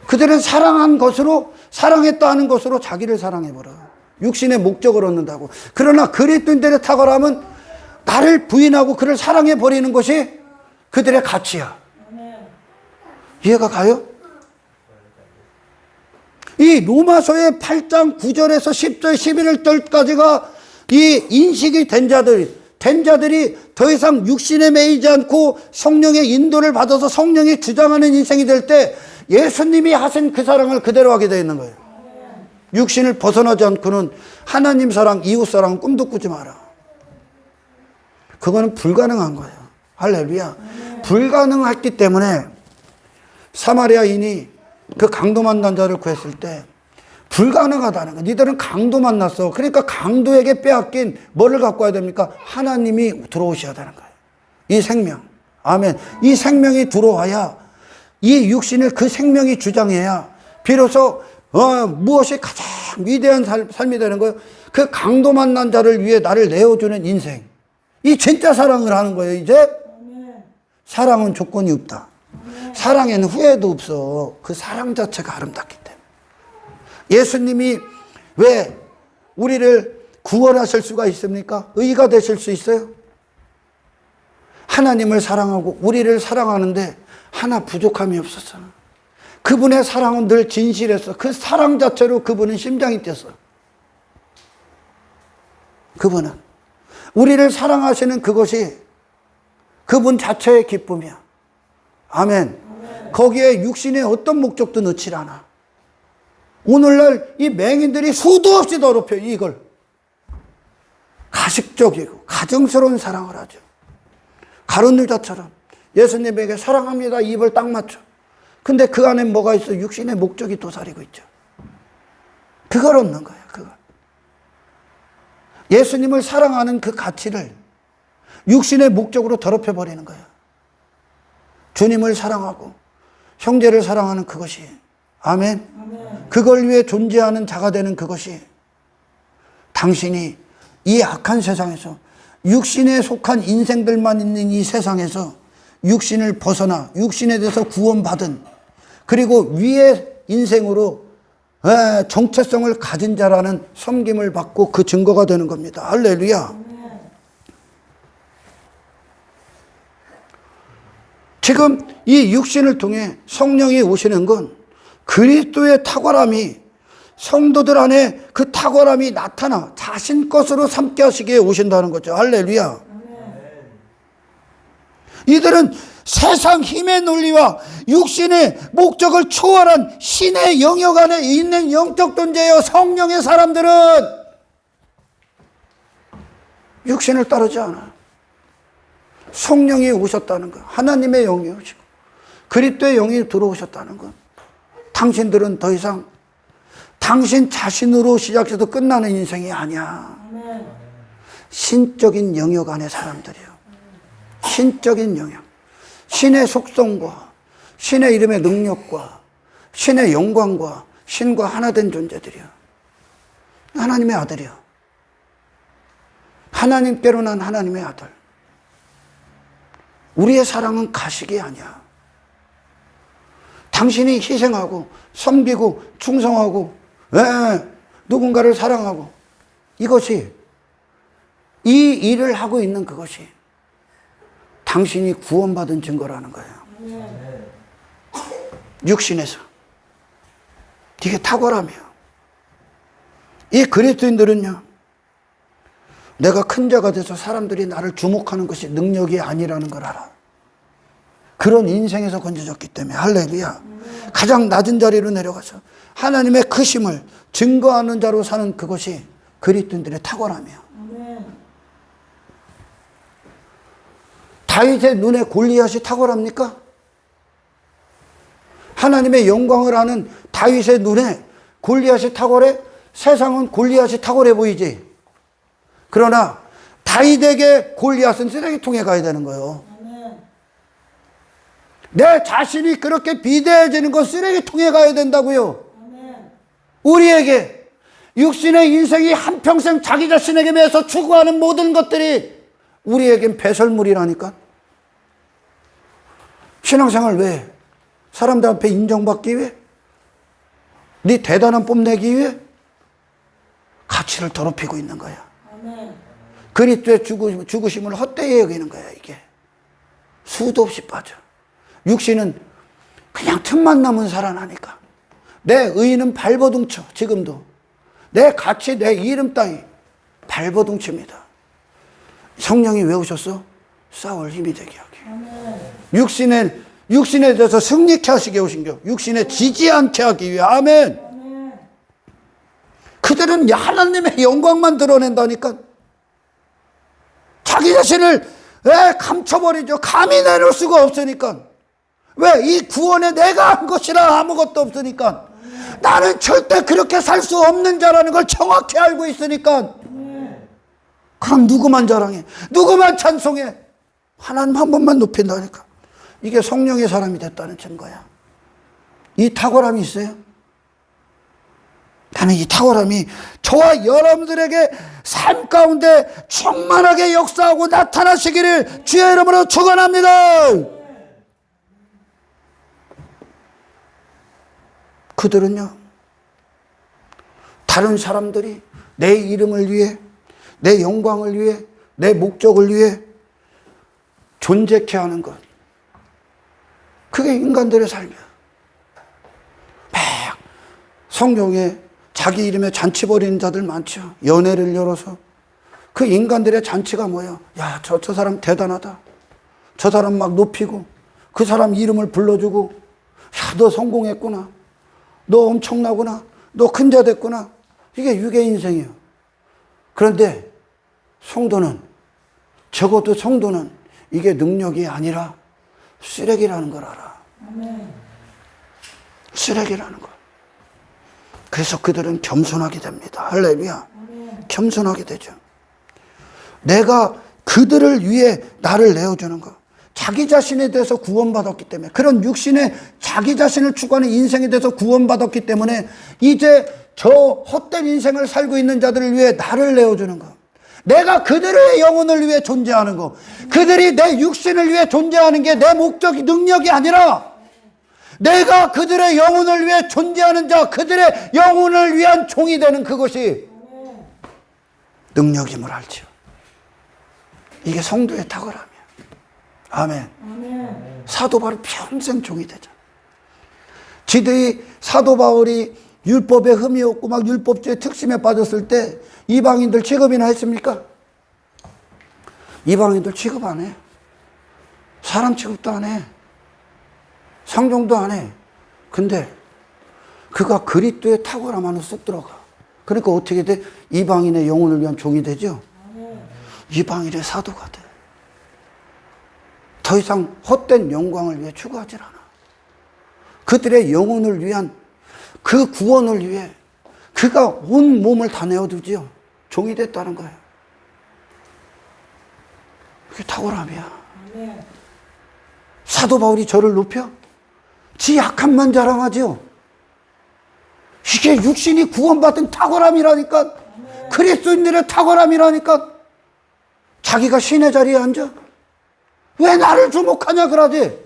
그들은 사랑한 것으로, 사랑했다 하는 것으로 자기를 사랑해버려. 육신의 목적을 얻는다고. 그러나 그리스도인들의 탁월함은 나를 부인하고 그를 사랑해버리는 것이 그들의 가치야. 이해가 가요? 이 로마서의 8장 9절에서 10절 11절까지가 이 인식이 된 자들이 더 이상 육신에 매이지 않고 성령의 인도를 받아서 성령이 주장하는 인생이 될 때 예수님이 하신 그 사랑을 그대로 하게 되어 있는 거예요. 육신을 벗어나지 않고는 하나님 사랑, 이웃 사랑 꿈도 꾸지 마라. 그거는 불가능한 거예요. 할렐루야. 불가능했기 때문에 사마리아인이 그 강도 만난 자를 구했을 때 불가능하다는 거예요. 니들은 강도 만났어. 그러니까 강도에게 빼앗긴 뭐를 갖고 와야 됩니까? 하나님이 들어오셔야 되는 거예요. 이 생명. 아멘. 이 생명이 들어와야, 이 육신을 그 생명이 주장해야 비로소 무엇이 가장 위대한 삶이 되는 거예요. 그 강도 만난 자를 위해 나를 내어주는 인생. 이 진짜 사랑을 하는 거예요. 이제 사랑은 조건이 없다. 사랑에는 후회도 없어. 그 사랑 자체가 아름답기 때문에. 예수님이 왜 우리를 구원하실 수가 있습니까? 의가 되실 수 있어요? 하나님을 사랑하고 우리를 사랑하는데 하나 부족함이 없었어. 그분의 사랑은 늘 진실했어. 그 사랑 자체로 그분은 심장이 뛰었어. 그분은 우리를 사랑하시는 그것이 그분 자체의 기쁨이야. 아멘. 거기에 육신의 어떤 목적도 넣지 않아. 오늘날 이 맹인들이 수도 없이 더럽혀 이걸. 가식적이고 가정스러운 사랑을 하죠. 가룟 유다처럼 예수님에게 사랑합니다 입을 딱 맞춰. 근데 그 안에 뭐가 있어? 육신의 목적이 도사리고 있죠. 그걸 없는 거야. 그걸. 예수님을 사랑하는 그 가치를 육신의 목적으로 더럽혀버리는 거야. 주님을 사랑하고 형제를 사랑하는 그것이, 아멘. 그걸 위해 존재하는 자가 되는 그것이 당신이 이 악한 세상에서 육신에 속한 인생들만 있는 이 세상에서 육신을 벗어나 육신에 대해서 구원받은, 그리고 위의 인생으로 정체성을 가진 자라는 섬김을 받고 그 증거가 되는 겁니다. 할렐루야. 지금 이 육신을 통해 성령이 오시는 건 그리스도의 탁월함이, 성도들 안에 그 탁월함이 나타나 자신 것으로 삼게 하시기에 오신다는 거죠. 할렐루야. 이들은 세상 힘의 논리와 육신의 목적을 초월한 신의 영역 안에 있는 영적 존재예요. 성령의 사람들은 육신을 따르지 않아. 성령이 오셨다는 것, 하나님의 영이 오시고 그리스도의 영이 들어오셨다는 것, 당신들은 더 이상 당신 자신으로 시작해서 끝나는 인생이 아니야. 신적인 영역 안의 사람들이에요. 신적인 영역, 신의 속성과 신의 이름의 능력과 신의 영광과 신과 하나 된 존재들이요. 하나님의 아들이요. 하나님께로 난 하나님의 아들. 우리의 사랑은 가식이 아니야. 당신이 희생하고 섬기고 충성하고 누군가를 사랑하고, 이것이, 이 일을 하고 있는 그것이 당신이 구원받은 증거라는 거예요. 육신에서. 이게 탁월함이에요. 이 그리스도인들은요, 내가 큰 자가 돼서 사람들이 나를 주목하는 것이 능력이 아니라는 걸 알아. 그런 인생에서 건져졌기 때문에. 할렐루야. 가장 낮은 자리로 내려가서 하나님의 크심을 증거하는 자로 사는 그것이 그리스도인들의 탁월함이에요. 다윗의 눈에 골리앗이 탁월합니까? 하나님의 영광을 아는 다윗의 눈에 골리앗이 탁월해? 세상은 골리앗이 탁월해 보이지. 그러나 다윗에게 골리앗은 쓰레기통에 가야 되는 거예요. 내 자신이 그렇게 비대해지는 건 쓰레기통에 가야 된다고요. 우리에게 육신의 인생이 한평생 자기 자신에게 매서 추구하는 모든 것들이 우리에겐 배설물이라니까. 신앙생활 왜? 사람들 앞에 인정받기 위해? 네 대단한 뽐내기 위해? 가치를 더럽히고 있는 거야. 그리스도의 죽으심을 헛되이 여기는 거야. 이게 수도 없이 빠져. 육신은 그냥 틈만 나면 살아나니까. 내 의는 발버둥쳐. 지금도 내 가치, 내 이름 따위 발버둥칩니다. 성령이 왜 오셨어? 싸울 힘이 되게 하게. 육신에 대해서 승리케 하시게 오신 겨. 육신에 지지 않게 하기 위해. 아멘. 그들은 하나님의 영광만 드러낸다니까. 자기 자신을 왜 감춰버리죠? 감히 내놓을 수가 없으니까. 왜? 이 구원에 내가 한 것이라 아무것도 없으니까. 나는 절대 그렇게 살 수 없는 자라는 걸 정확히 알고 있으니까. 그럼 누구만 자랑해? 누구만 찬송해? 하나님 한 번만 높인다니까. 이게 성령의 사람이 됐다는 증거야. 이 탁월함이 있어요. 나는 이 탁월함이 저와 여러분들에게 삶 가운데 충만하게 역사하고 나타나시기를 주의 이름으로 축원합니다. 그들은요, 다른 사람들이 내 이름을 위해, 내 영광을 위해, 내 목적을 위해 존재케 하는 것, 그게 인간들의 삶이야. 막 성경에 자기 이름에 잔치 벌이는 자들 많죠. 연회를 열어서. 그 인간들의 잔치가 뭐야? 야, 저 사람 대단하다. 저 사람 막 높이고, 그 사람 이름을 불러주고, 야, 너 성공했구나. 너 엄청나구나. 너 큰 자 됐구나. 이게 유괴 인생이에요. 그런데 성도는, 적어도 성도는 이게 능력이 아니라 쓰레기라는 걸 알아. 쓰레기라는 걸. 그래서 그들은 겸손하게 됩니다. 할렐루야. 겸손하게 되죠. 내가 그들을 위해 나를 내어주는 것. 자기 자신에 대해서 구원받았기 때문에, 그런 육신의 자기 자신을 추구하는 인생에 대해서 구원받았기 때문에 이제 저 헛된 인생을 살고 있는 자들을 위해 나를 내어주는 것. 내가 그들의 영혼을 위해 존재하는 것. 그들이 내 육신을 위해 존재하는 게 내 목적이, 능력이 아니라 내가 그들의 영혼을 위해 존재하는 자, 그들의 영혼을 위한 종이 되는 그것이 능력임을 알지요. 이게 성도의 탁월함이야. 아멘. 사도 바울 평생 종이 되잖아. 지들이 사도 바울이 율법에 흠이 없고 막 율법주의 특심에 빠졌을 때 이방인들 취급이나 했습니까? 이방인들 취급 안 해. 사람 취급도 안 해. 상종도 안 해. 근데 그가 그리스도의 탁월함 안에 쏙 들어가. 그러니까 어떻게 돼? 이방인의 영혼을 위한 종이 되죠. 이방인의 사도가 돼. 더 이상 헛된 영광을 위해 추구하질 않아. 그들의 영혼을 위한 그 구원을 위해 그가 온 몸을 다 내어두지요. 종이 됐다는 거예요. 그게 탁월함이야. 사도 바울이 저를 높여? 지 약함만 자랑하지요. 이게 육신이 구원받은 탁월함이라니까. 그리스도인들의 탁월함이라니까. 자기가 신의 자리에 앉아? 왜 나를 주목하냐 그러지.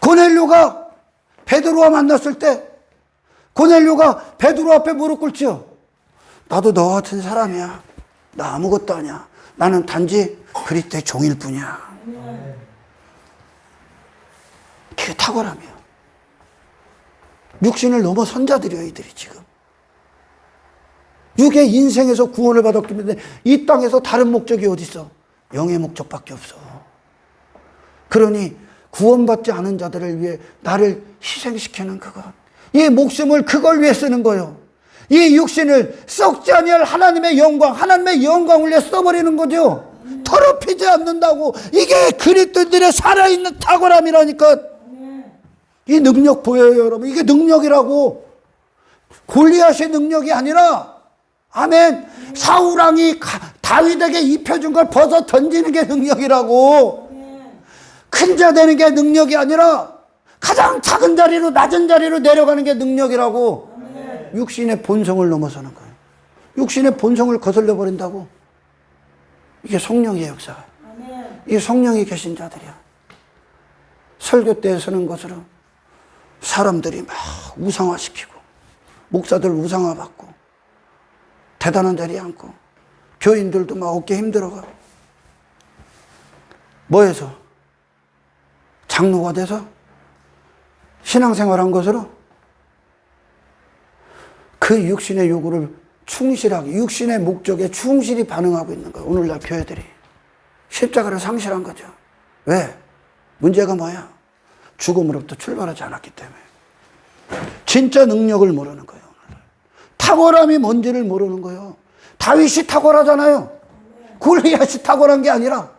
고넬료가 베드로와 만났을 때 고넬료가 베드로 앞에 무릎 꿇지요. 나도 너 같은 사람이야. 나 아무것도 아니야. 나는 단지 그리스도의 종일 뿐이야. 그게 탁월함이야. 육신을 넘어선 자들이야, 이들이 지금. 육의 인생에서 구원을 받았기 때문에 이 땅에서 다른 목적이 어디 있어? 영의 목적밖에 없어. 그러니 구원받지 않은 자들을 위해 나를 희생시키는 그것. 이 목숨을 그걸 위해 쓰는 거예요. 이 육신을 썩지 아니할 하나님의 영광을 위해 써버리는 거죠. 더럽히지 않는다고. 이게 그리스도인들의 살아있는 탁월함이라니까. 이 능력 보여요, 여러분. 이게 능력이라고. 골리앗의 능력이 아니라, 아멘, 사울왕이 다윗에게 입혀준 걸 벗어 던지는 게 능력이라고. 큰 자 되는 게 능력이 아니라 가장 작은 자리로, 낮은 자리로 내려가는 게 능력이라고. 육신의 본성을 넘어서는 거예요. 육신의 본성을 거슬러 버린다고. 이게 성령의 역사예요. 이게 성령이 계신 자들이야. 설교 때 서는 것으로 사람들이 막 우상화시키고, 목사들 우상화받고, 대단한 자리에 앉고, 교인들도 막 어깨 힘들어가. 뭐해서? 장로가 돼서 신앙생활한 것으로 그 육신의 요구를 충실하게, 육신의 목적에 충실히 반응하고 있는 거예요. 오늘날 교회들이 십자가를 상실한 거죠. 왜? 문제가 뭐야? 죽음으로부터 출발하지 않았기 때문에. 진짜 능력을 모르는 거예요. 탁월함이 뭔지를 모르는 거예요. 다윗이 탁월하잖아요. 골리앗이 탁월한 게 아니라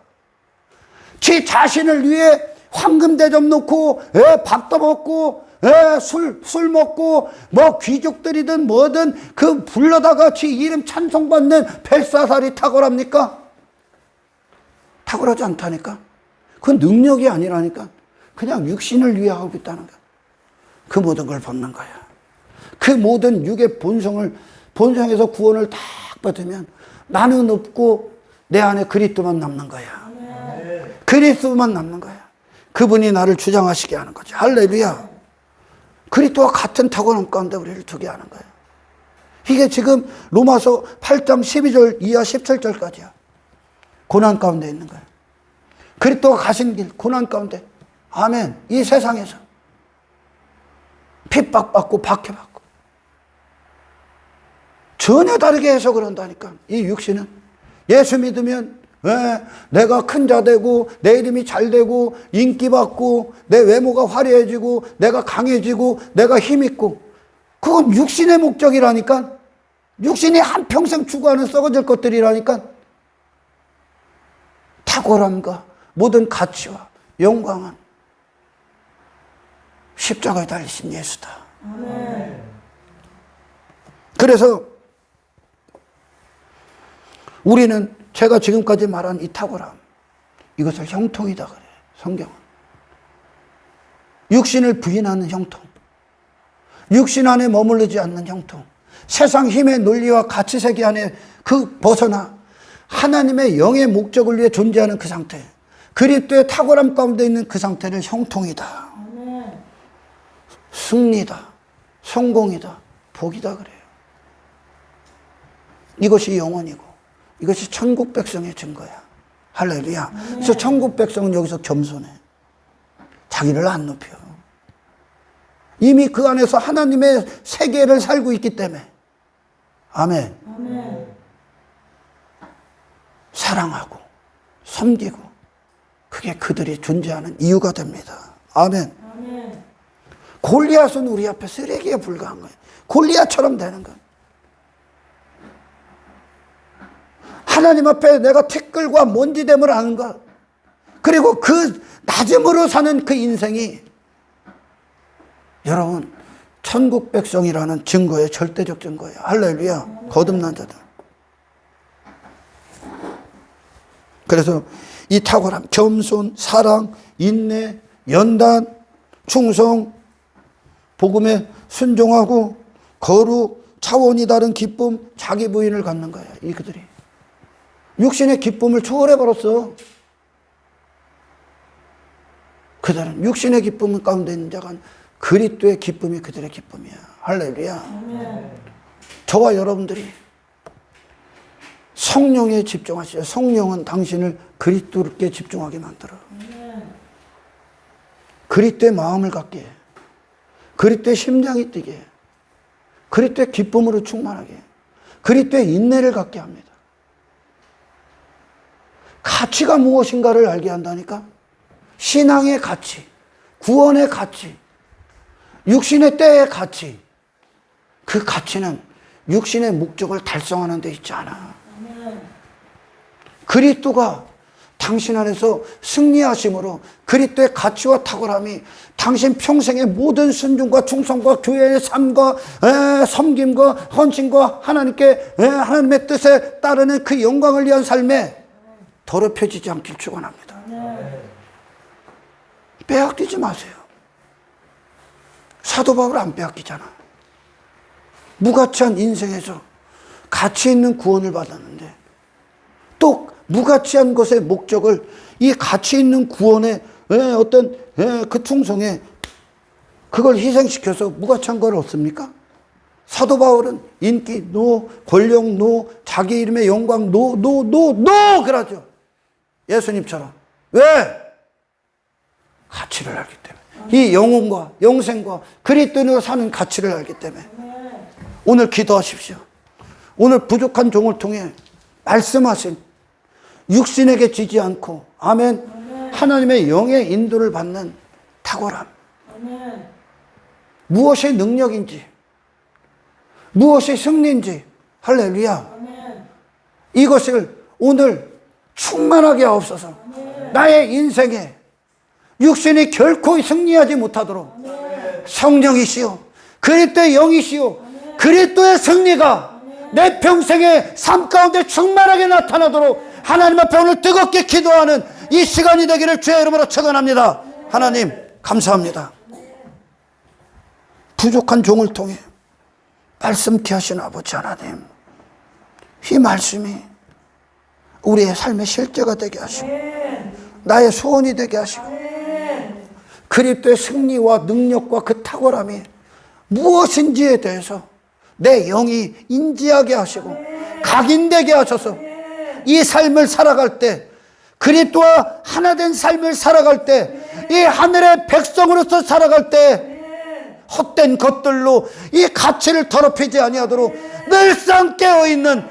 지 자신을 위해 황금 대접 놓고, 밥도 먹고, 술 먹고, 뭐 귀족들이든 뭐든 그 불러다가 지 이름 찬송받는 벨사살이 탁월합니까? 탁월하지 않다니까. 그건 능력이 아니라니까. 그냥 육신을 위해 하고 있다는 거야. 그 모든 걸 벗는 거야. 그 모든 육의 본성에서 구원을 딱 받으면 나는 없고 내 안에 그리스도만 남는 거야. 그리스도만 남는 거야. 그분이 나를 주장하시게 하는 거지. 할렐루야. 그리스도와 같은 탁월함 가운데 우리를 두게 하는 거야. 이게 지금 로마서 8장 12절 이하 17절까지야. 고난 가운데 있는 거야. 그리스도가 가신 길, 고난 가운데. 아멘. 이 세상에서 핍박받고 박해받고 전혀 다르게 해석을 한다니까. 이 육신은 예수 믿으면 내가 큰 자 되고 내 이름이 잘 되고 인기 받고 내 외모가 화려해지고 내가 강해지고 내가 힘있고, 그건 육신의 목적이라니까. 육신이 한평생 추구하는 썩어질 것들이라니까. 탁월함과 모든 가치와 영광은 십자가에 달리신 예수다. 아멘. 그래서 우리는 제가 지금까지 말한 이 탁월함, 이것을 형통이다 그래요. 성경은 육신을 부인하는 형통, 육신 안에 머무르지 않는 형통, 세상 힘의 논리와 가치세계 안에 그 벗어나 하나님의 영의 목적을 위해 존재하는 그 상태, 그리스도의 탁월함 가운데 있는 그 상태를 형통이다, 승리다, 성공이다, 복이다 그래요. 이것이 영원이고 이것이 천국 백성의 증거야. 할렐루야. 그래서 천국 백성은 여기서 겸손해. 자기를 안 높여. 이미 그 안에서 하나님의 세계를 살고 있기 때문에. 아멘. 아멘. 사랑하고 섬기고, 그게 그들이 존재하는 이유가 됩니다. 아멘. 아멘. 골리앗은 우리 앞에 쓰레기에 불과한 거예요. 골리앗처럼 되는 거예요. 하나님 앞에 내가 티끌과 먼지됨을 아는 것, 그리고 그 낮음으로 사는 그 인생이 여러분 천국 백성이라는 증거의 절대적 증거예요. 할렐루야. 거듭난 자들. 그래서 이 탁월함, 겸손, 사랑, 인내, 연단, 충성, 복음에 순종하고 거룩, 차원이 다른 기쁨, 자기 부인을 갖는 거예요. 이 그들이 육신의 기쁨을 초월해버렸어. 그들은 육신의 기쁨 가운데 있는 자가 그리스도의 기쁨이 그들의 기쁨이야. 할렐루야. 아멘. 저와 여러분들이 성령에 집중하시죠. 성령은 당신을 그리스도께 집중하게 만들어. 아멘. 그리스도의 마음을 갖게 해. 그리스도의 심장이 뛰게 해. 그리스도의 기쁨으로 충만하게 해. 그리스도의 인내를 갖게 합니다. 가치가 무엇인가를 알게 한다니까. 신앙의 가치, 구원의 가치, 육신의 때의 가치. 그 가치는 육신의 목적을 달성하는 데 있지 않아. 그리스도가 당신 안에서 승리하심으로 그리스도의 가치와 탁월함이 당신 평생의 모든 순종과 충성과 교회의 삶과 섬김과 헌신과 하나님께 하나님의 뜻에 따르는 그 영광을 위한 삶에 더럽혀지지 않길 축원합니다. 빼앗기지 마세요. 사도 바울 안 빼앗기잖아. 무가치한 인생에서 가치 있는 구원을 받았는데 또 무가치한 것의 목적을 이 가치 있는 구원의 어떤 그 충성에 그걸 희생시켜서 무가치한 걸 얻습니까? 사도 바울은 인기 노, 권력 노, 자기 이름의 영광 노 그러죠. 예수님처럼. 왜? 가치를 알기 때문에. 이 영혼과 영생과 그리스도인으로 사는 가치를 알기 때문에. 오늘 기도하십시오. 오늘 부족한 종을 통해 말씀하신 육신에게 지지 않고 아멘. 하나님의 영의 인도를 받는 탁월함. 무엇이 능력인지, 무엇이 승리인지, 할렐루야. 이것을 오늘 충만하게 하옵소서. 나의 인생에 육신이 결코 승리하지 못하도록 성령이시오, 그리스도의 영이시오, 그리스도의 승리가 내 평생의 삶 가운데 충만하게 나타나도록 하나님 앞에 오늘 뜨겁게 기도하는 이 시간이 되기를 주의 이름으로 축원합니다. 하나님 감사합니다. 부족한 종을 통해 말씀케 하신 아버지 하나님, 이 말씀이 우리의 삶의 실제가 되게 하시고 나의 소원이 되게 하시고 그리스도의 승리와 능력과 그 탁월함이 무엇인지에 대해서 내 영이 인지하게 하시고 각인되게 하셔서 이 삶을 살아갈 때, 그리스도와 하나 된 삶을 살아갈 때, 이 하늘의 백성으로서 살아갈 때 헛된 것들로 이 가치를 더럽히지 아니하도록 늘상 깨어있는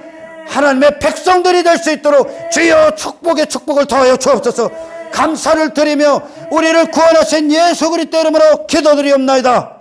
하나님의 백성들이 될 수 있도록 주여 축복의 축복을 더하여 주옵소서. 감사를 드리며 우리를 구원하신 예수 그리스도 이름으로 기도드리옵나이다.